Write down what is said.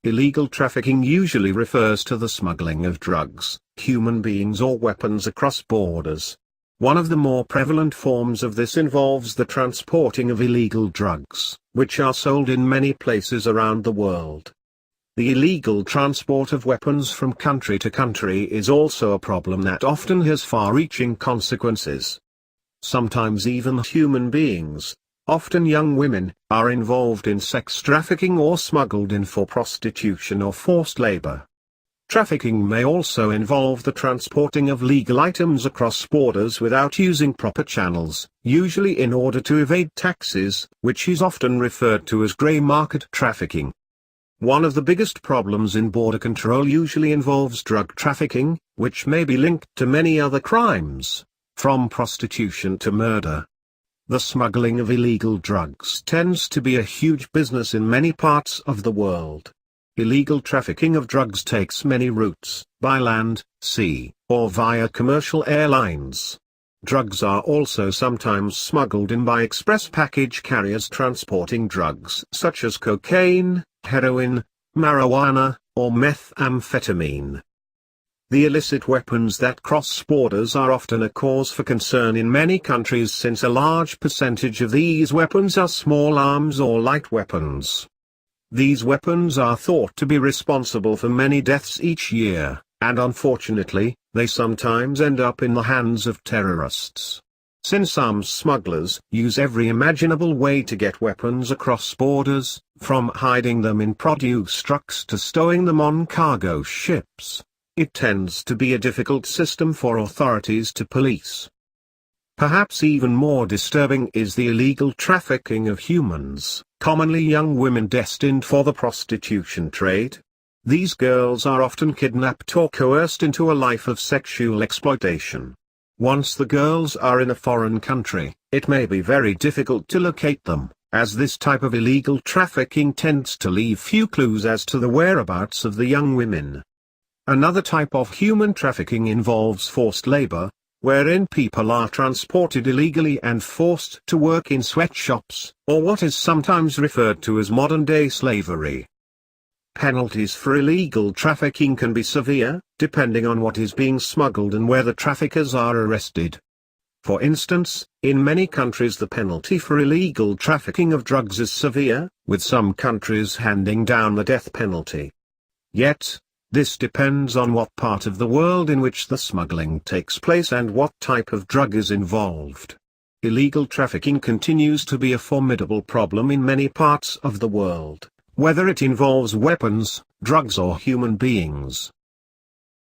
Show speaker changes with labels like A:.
A: Illegal trafficking usually refers to the smuggling of drugs, human beings or weapons across borders. One of the more prevalent forms of this involves the transporting of illegal drugs, which are sold in many places around the world. The illegal transport of weapons from country to country is also a problem that often has far-reaching consequences. Sometimes even human beings, often young women, are involved in sex trafficking or smuggled in for prostitution or forced labor. Trafficking may also involve the transporting of legal items across borders without using proper channels, usually in order to evade taxes, which is often referred to as grey market trafficking. One of the biggest problems in border control usually involves drug trafficking, which may be linked to many other crimes, from prostitution to murder. The smuggling of illegal drugs tends to be a huge business in many parts of the world. Illegal trafficking of drugs takes many routes, by land, sea, or via commercial airlines. Drugs are also sometimes smuggled in by express package carriers transporting drugs such as cocaine, heroin, marijuana, or methamphetamine. The illicit weapons that cross borders are often a cause for concern in many countries since a large percentage of these weapons are small arms or light weapons. These weapons are thought to be responsible for many deaths each year, and unfortunately, they sometimes end up in the hands of terrorists. Since arms smugglers use every imaginable way to get weapons across borders, from hiding them in produce trucks to stowing them on cargo ships, it tends to be a difficult system for authorities to police. Perhaps even more disturbing is the illegal trafficking of humans, commonly young women destined for the prostitution trade. These girls are often kidnapped or coerced into a life of sexual exploitation. Once the girls are in a foreign country, it may be very difficult to locate them, as this type of illegal trafficking tends to leave few clues as to the whereabouts of the young women. Another type of human trafficking involves forced labor, wherein people are transported illegally and forced to work in sweatshops, or what is sometimes referred to as modern-day slavery. Penalties for illegal trafficking can be severe, depending on what is being smuggled and where the traffickers are arrested. For instance, in many countries the penalty for illegal trafficking of drugs is severe, with some countries handing down the death penalty. Yet, this depends on what part of the world in which the smuggling takes place and what type of drug is involved. Illegal trafficking continues to be a formidable problem in many parts of the world, whether it involves weapons, drugs or human beings.